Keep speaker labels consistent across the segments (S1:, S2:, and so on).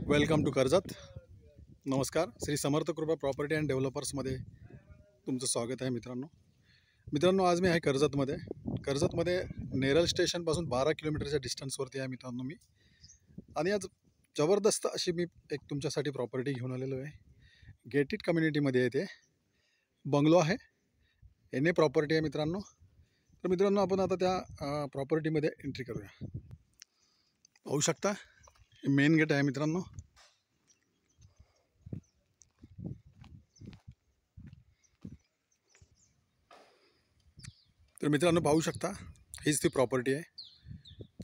S1: Welcome to Karjat. नमस्कार. श्री समर्थ कृपा property and डेव्हलपर्समध्ये तुमचं स्वागत आहे मित्रांनो. आज मी आहे कर्जतमध्ये नेरळ स्टेशनपासून 12 किलोमीटरच्या डिस्टन्सवरती आहे मित्रांनो मी. आणि आज जबरदस्त अशी मी एक तुमच्यासाठी प्रॉपर्टी घेऊन आलेलो आहे. गेटेड कम्युनिटीमध्ये आहे, ते बंगलो आहे, एन ए प्रॉपर्टी आहे मित्रांनो. तर मित्रांनो, आपण आता त्या प्रॉपर्टीमध्ये एंट्री करूया. पाहू शकता, मेन गेट आहे मित्रांनो. तर मित्रांनो पाहू शकता, हीच ती प्रॉपर्टी आहे.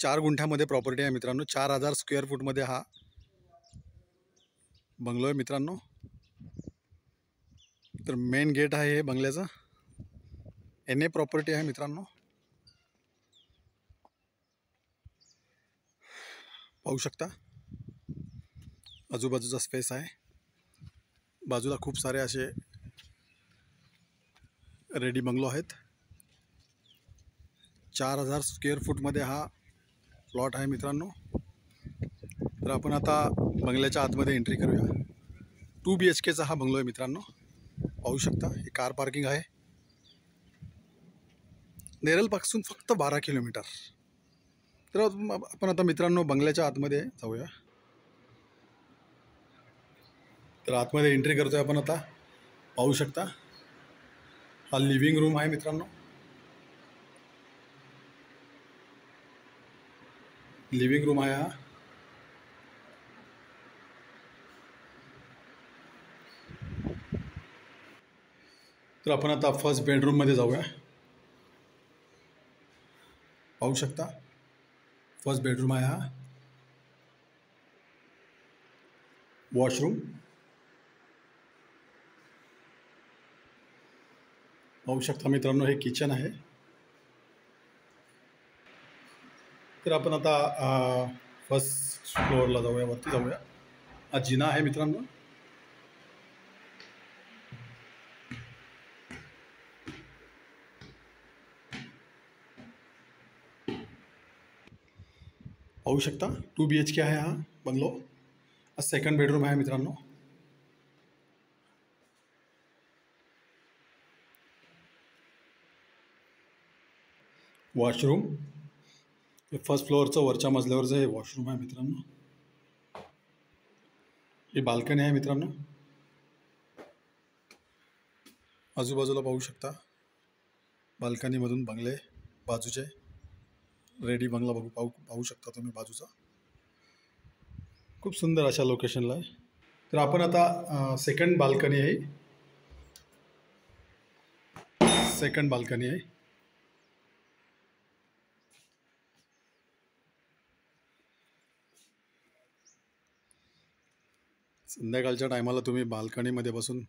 S1: 4 गुंठ्यामध्ये प्रॉपर्टी आहे मित्रांनो. 4000 स्क्वेअर फूटमध्ये हा बंगलो आहे मित्रांनो. तर मेन गेट आहे हे बंगल्याचं. एन ए प्रॉपर्टी आहे मित्रांनो. पाहू शकता, आजूबाजूचा स्पेस आहे. बाजूला खूप सारे असे रेडी बंगलो आहेत. 4000 स्क्वेअर फूटमध्ये हा प्लॉट आहे मित्रांनो. तर आपण आता बंगल्याच्या आतमध्ये एंट्री करूया. 2 BHKचा हा बंगलो आहे मित्रांनो. पाहू शकता, हे कार पार्किंग आहे. नेरळपासून फक्त 12 किलोमीटर. तर आपण आता मित्रांनो बंगल्याच्या आतमध्ये जाऊया. तर आतमध्ये एंट्री करतोय आपण आता. पाहू शकता, हा लिव्हिंग रूम आहे मित्रांनो. लिव्हिंग रूम आहे हा. तर आपण आता फर्स्ट बेडरूममध्ये जाऊया. पाहू शकता, फर्स्ट बेडरूम आहे हा. वॉशरूम पाहू शकता मित्रांनो, हे किचन आहे. तर आपण आता फर्स्ट फ्लोअरला जाऊया, वरती जाऊया. हा जिना आहे मित्रांनो. पाहू शकता, 2 BHK आहे हा बंगलो. हा सेकंड बेडरूम आहे मित्रांनो. वॉशरूम हे फर्स्ट फ्लोअरचं वरच्या मजल्यावरचं हे वॉशरूम आहे मित्रांनो. ही बाल्कनी आहे मित्रांनो. आजूबाजूला पाहू शकता, बाल्कनीमधून बंगले बाजूचे रेडी बंगला पाहू शकता तुम्ही बाजूचा. खूप सुंदर अशा लोकेशनला आहे. तर आपण आता सेकंड बाल्कनी आहे. संध्याकाळच्या टायमाला तुम्ही बाल्कनीमध्ये बसून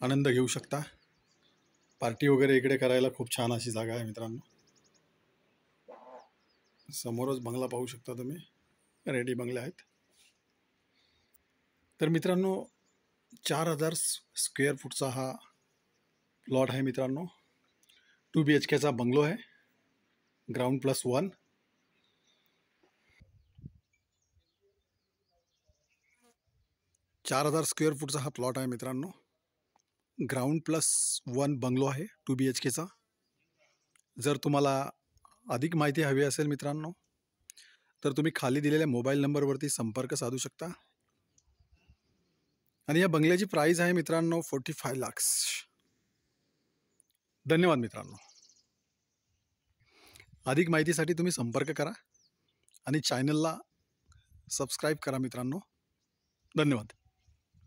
S1: आनंद घेऊ शकता. पार्टी वगैरे इकडे करायला खूप छान अशी जागा आहे मित्रांनो. समोरच बंगला पाहू शकता तुम्ही, रेडी बंगले आहेत. तर मित्रांनो, 4000 स्क्वेअर फूटचा हा प्लॉट आहे मित्रांनो. 2 BHKचा बंगलो आहे, ग्राउंड +1. 4000 स्क्वेअर फूटचा हा प्लॉट आहे मित्रांनो. ग्राउंड +1 बंगलो आहे 2 BHKचा. जर तुम्हाला अधिक माहिती हवी असेल मित्रांनो, तर तुम्ही खाली दिलेल्या मोबाईल नंबरवरती संपर्क साधू शकता. आणि या बंगल्याची प्राईस आहे मित्रांनो 45 लाख. धन्यवाद मित्रांनो. अधिक माहितीसाठी तुम्ही संपर्क करा आणि चॅनलला सबस्क्राईब करा मित्रांनो. धन्यवाद.